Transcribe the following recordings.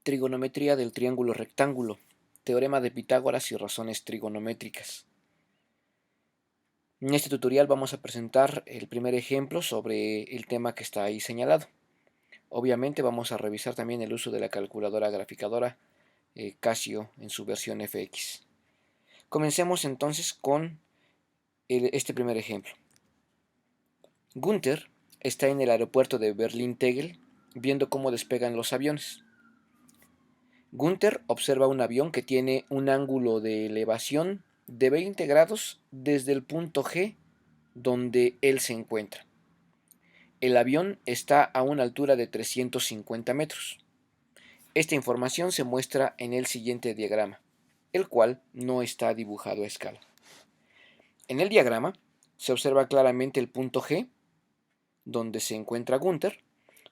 Trigonometría del triángulo rectángulo, teorema de Pitágoras y razones trigonométricas. En este tutorial vamos a presentar el primer ejemplo sobre el tema que está ahí señalado. Obviamente vamos a revisar también el uso de la calculadora graficadora Casio en su versión FX. Comencemos entonces con este primer ejemplo. Gunther está en el aeropuerto de Berlín-Tegel viendo cómo despegan los aviones. Gunther observa un avión que tiene un ángulo de elevación de 20 grados desde el punto G donde él se encuentra. El avión está a una altura de 350 metros. Esta información se muestra en el siguiente diagrama, el cual no está dibujado a escala. En el diagrama se observa claramente el punto G, donde se encuentra Gunther.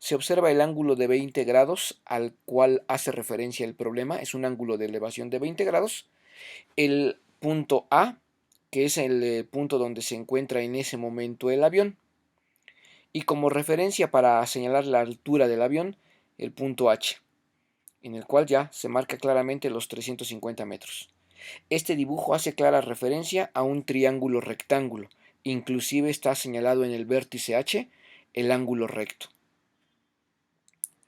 Se observa el ángulo de 20 grados al cual hace referencia el problema, es un ángulo de elevación de 20 grados. El punto A, que es el punto donde se encuentra en ese momento el avión. Y como referencia para señalar la altura del avión, el punto H, en el cual ya se marca claramente los 350 metros. Este dibujo hace clara referencia a un triángulo rectángulo, inclusive está señalado en el vértice H el ángulo recto.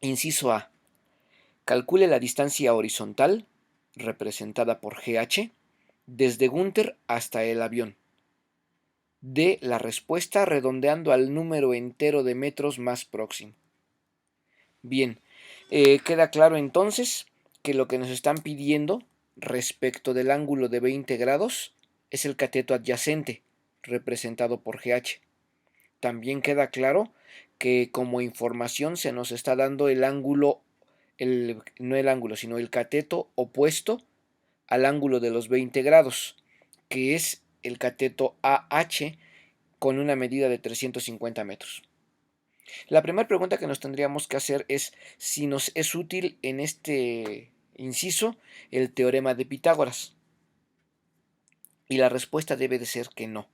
Inciso A. Calcule la distancia horizontal, representada por GH, desde Gunther hasta el avión. D. La respuesta redondeando al número entero de metros más próximo. Bien, queda claro entonces que lo que nos están pidiendo respecto del ángulo de 20 grados es el cateto adyacente, representado por GH. También queda claro que como información se nos está dando el ángulo, no el ángulo, sino el cateto opuesto al ángulo de los 20 grados, que es el cateto AH con una medida de 350 metros. La primera pregunta que nos tendríamos que hacer es si nos es útil en este inciso el teorema de Pitágoras. Y la respuesta debe de ser que no.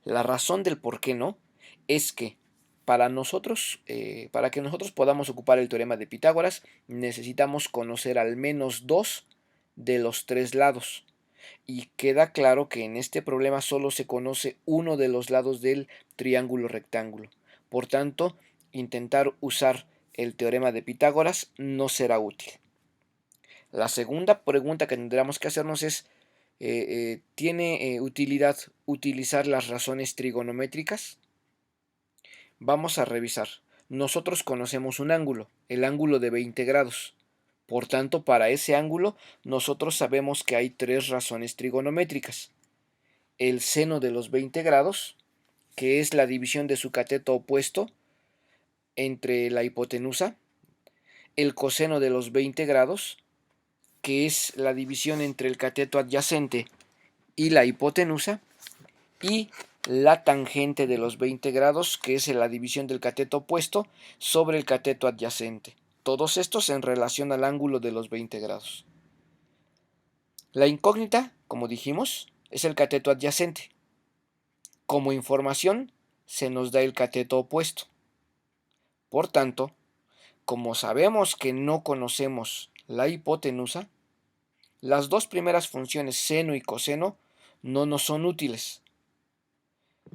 La razón del por qué no es que para que nosotros podamos ocupar el teorema de Pitágoras, necesitamos conocer al menos dos de los tres lados. Y queda claro que en este problema solo se conoce uno de los lados del triángulo rectángulo. Por tanto, intentar usar el teorema de Pitágoras no será útil. La segunda pregunta que tendríamos que hacernos es, ¿tiene utilidad utilizar las razones trigonométricas? Vamos a revisar. Nosotros conocemos un ángulo, el ángulo de 20 grados. Por tanto, para ese ángulo, nosotros sabemos que hay tres razones trigonométricas. El seno de los 20 grados, que es la división de su cateto opuesto entre la hipotenusa. El coseno de los 20 grados, que es la división entre el cateto adyacente y la hipotenusa. Y la tangente de los 20 grados, que es la división del cateto opuesto sobre el cateto adyacente. Todos estos en relación al ángulo de los 20 grados. La incógnita, como dijimos, es el cateto adyacente. Como información, se nos da el cateto opuesto. Por tanto, como sabemos que no conocemos la hipotenusa, las dos primeras funciones seno y coseno no nos son útiles.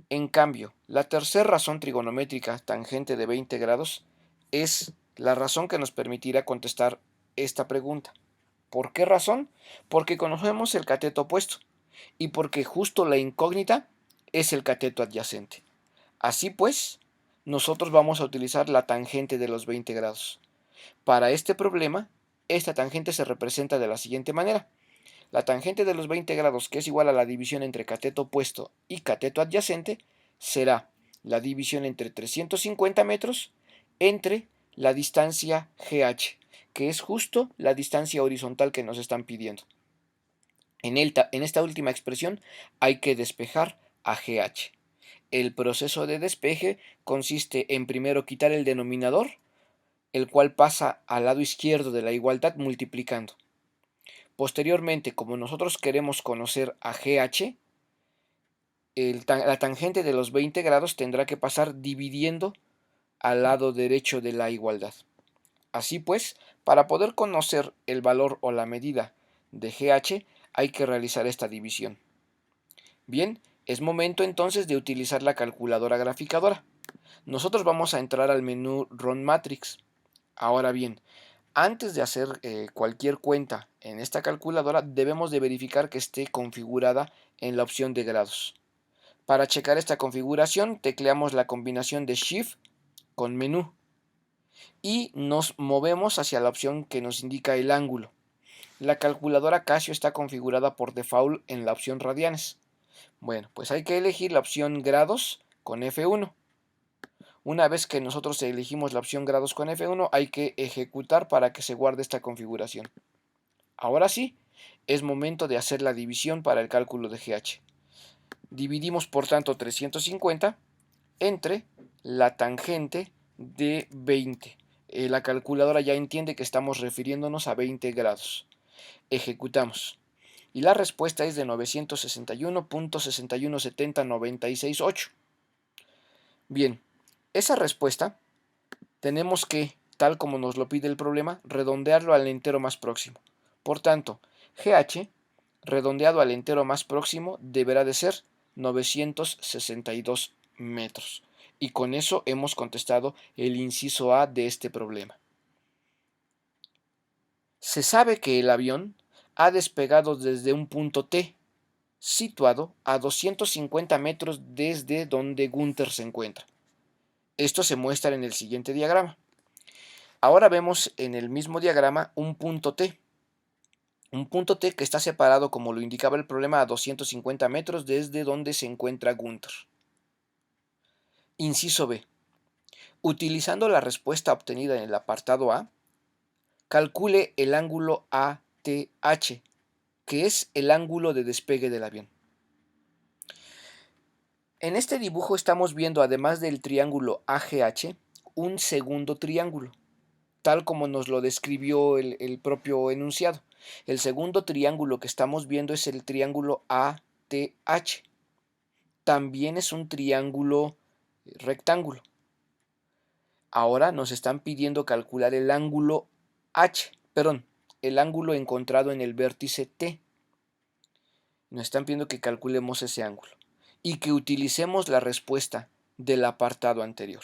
En cambio, la tercera razón trigonométrica tangente de 20 grados es la razón que nos permitirá contestar esta pregunta. ¿Por qué razón? Porque conocemos el cateto opuesto y porque justo la incógnita es el cateto adyacente. Así pues, nosotros vamos a utilizar la tangente de los 20 grados. Para este problema, esta tangente se representa de la siguiente manera. La tangente de los 20 grados, que es igual a la división entre cateto opuesto y cateto adyacente, será la división entre 350 metros entre la distancia GH, que es justo la distancia horizontal que nos están pidiendo. En esta última expresión hay que despejar a GH. El proceso de despeje consiste en primero quitar el denominador, el cual pasa al lado izquierdo de la igualdad multiplicando. Posteriormente, como nosotros queremos conocer a GH, la tangente de los 20 grados tendrá que pasar dividiendo al lado derecho de la igualdad. Así pues, para poder conocer el valor o la medida de GH, hay que realizar esta división. Bien, es momento entonces de utilizar la calculadora graficadora. Nosotros vamos a entrar al menú Run Matrix. Ahora bien, antes de hacer cualquier cuenta en esta calculadora, debemos de verificar que esté configurada en la opción de grados. Para checar esta configuración, tecleamos la combinación de Shift con menú y nos movemos hacia la opción que nos indica el ángulo. La calculadora Casio está configurada por default en la opción radianes. Bueno, pues hay que elegir la opción grados con F1. Una vez que nosotros elegimos la opción grados con F1, hay que ejecutar para que se guarde esta configuración. Ahora sí, es momento de hacer la división para el cálculo de GH. Dividimos por tanto 350 entre la tangente de 20. La calculadora ya entiende que estamos refiriéndonos a 20 grados. Ejecutamos. Y la respuesta es de 961.6170968. Bien, esa respuesta tenemos que, tal como nos lo pide el problema, redondearlo al entero más próximo. Por tanto, GH redondeado al entero más próximo deberá de ser 962 metros. Y con eso hemos contestado el inciso A de este problema. Se sabe que el avión ha despegado desde un punto T, situado a 250 metros desde donde Gunther se encuentra. Esto se muestra en el siguiente diagrama. Ahora vemos en el mismo diagrama un punto T. Un punto T que está separado, como lo indicaba el problema, a 250 metros desde donde se encuentra Gunther. Inciso B. Utilizando la respuesta obtenida en el apartado A, calcule el ángulo ATH, que es el ángulo de despegue del avión. En este dibujo estamos viendo, además del triángulo AGH, un segundo triángulo, tal como nos lo describió el propio enunciado. El segundo triángulo que estamos viendo es el triángulo ATH. También es un triángulo rectángulo. Ahora nos están pidiendo calcular el ángulo el ángulo encontrado en el vértice T. Nos están pidiendo que calculemos ese ángulo y que utilicemos la respuesta del apartado anterior.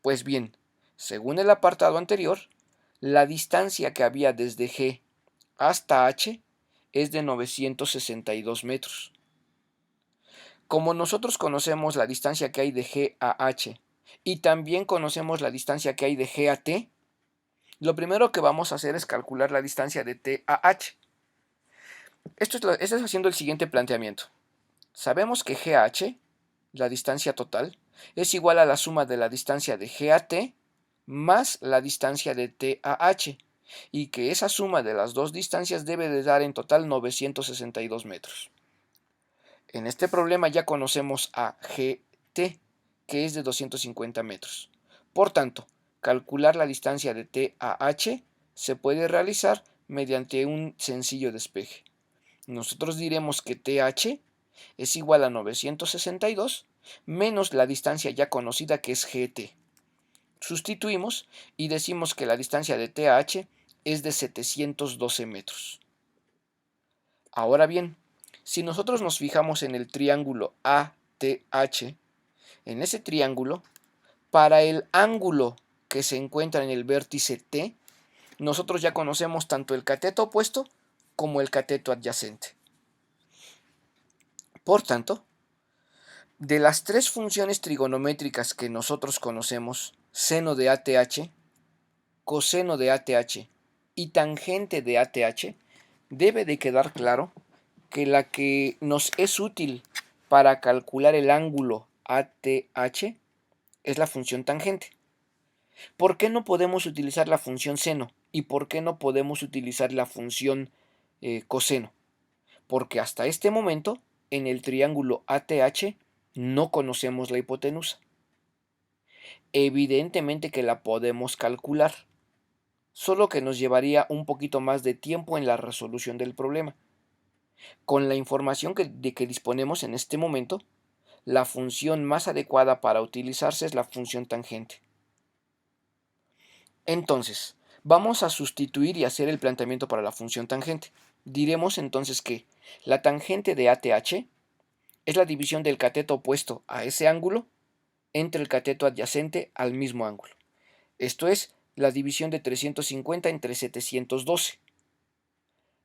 Pues bien, según el apartado anterior, la distancia que había desde G hasta H es de 962 metros. Como nosotros conocemos la distancia que hay de G a H y también conocemos la distancia que hay de G a T, lo primero que vamos a hacer es calcular la distancia de T a H. Esto es haciendo el siguiente planteamiento. Sabemos que GH, la distancia total, es igual a la suma de la distancia de G a T más la distancia de T a H, y que esa suma de las dos distancias debe de dar en total 962 metros. En este problema ya conocemos a GT, que es de 250 metros. Por tanto, calcular la distancia de T a H se puede realizar mediante un sencillo despeje. Nosotros diremos que TH es igual a 962 menos la distancia ya conocida, que es GT. Sustituimos y decimos que la distancia de TH es de 712 metros. Ahora bien, si nosotros nos fijamos en el triángulo ATH, en ese triángulo, para el ángulo que se encuentra en el vértice T, nosotros ya conocemos tanto el cateto opuesto como el cateto adyacente. Por tanto, de las tres funciones trigonométricas que nosotros conocemos, seno de ATH, coseno de ATH y tangente de ATH, debe de quedar claro que la que nos es útil para calcular el ángulo ATH es la función tangente. ¿Por qué no podemos utilizar la función seno? ¿Y por qué no podemos utilizar la función coseno? Porque hasta este momento, en el triángulo ATH, no conocemos la hipotenusa. Evidentemente que la podemos calcular, solo que nos llevaría un poquito más de tiempo en la resolución del problema. Con la información de que disponemos en este momento, la función más adecuada para utilizarse es la función tangente. Entonces, vamos a sustituir y hacer el planteamiento para la función tangente. Diremos entonces que la tangente de ATH es la división del cateto opuesto a ese ángulo entre el cateto adyacente al mismo ángulo. Esto es la división de 350 entre 712.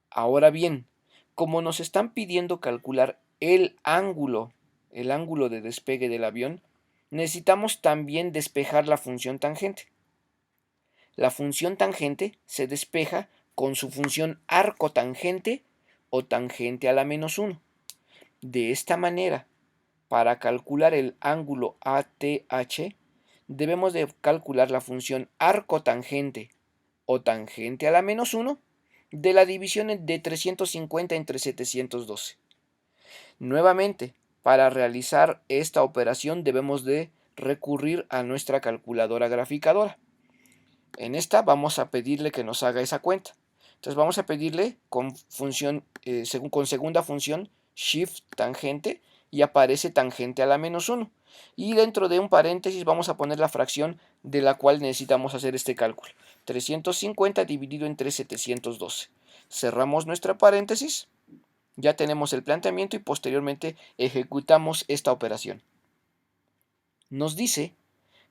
Ahora bien, como nos están pidiendo calcular el ángulo de despegue del avión, necesitamos también despejar la función tangente. La función tangente se despeja con su función arcotangente o tangente a la menos 1. De esta manera, para calcular el ángulo ATH, debemos de calcular la función arcotangente o tangente a la menos 1 de la división de 350 entre 712. Nuevamente, para realizar esta operación debemos de recurrir a nuestra calculadora graficadora. En esta vamos a pedirle que nos haga esa cuenta. Entonces vamos a pedirle con segunda función shift tangente y aparece tangente a la menos 1. Y dentro de un paréntesis vamos a poner la fracción de la cual necesitamos hacer este cálculo. 350 dividido entre 712. Cerramos nuestra paréntesis. Ya tenemos el planteamiento y posteriormente ejecutamos esta operación. Nos dice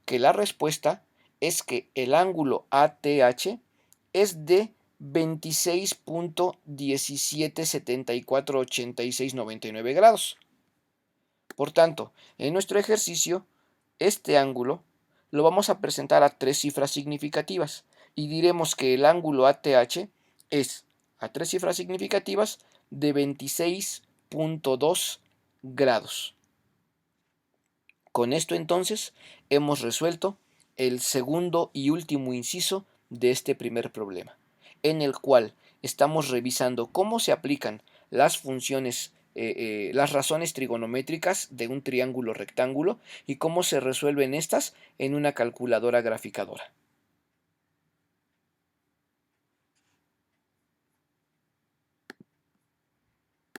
que la respuesta es que el ángulo ATH es de 26.17748699 grados. Por tanto, en nuestro ejercicio, este ángulo lo vamos a presentar a 3 cifras significativas y diremos que el ángulo ATH es a 3 cifras significativas de 26.2 grados. Con esto entonces hemos resuelto el segundo y último inciso de este primer problema, en el cual estamos revisando cómo se aplican las funciones, las razones trigonométricas de un triángulo rectángulo y cómo se resuelven estas en una calculadora graficadora.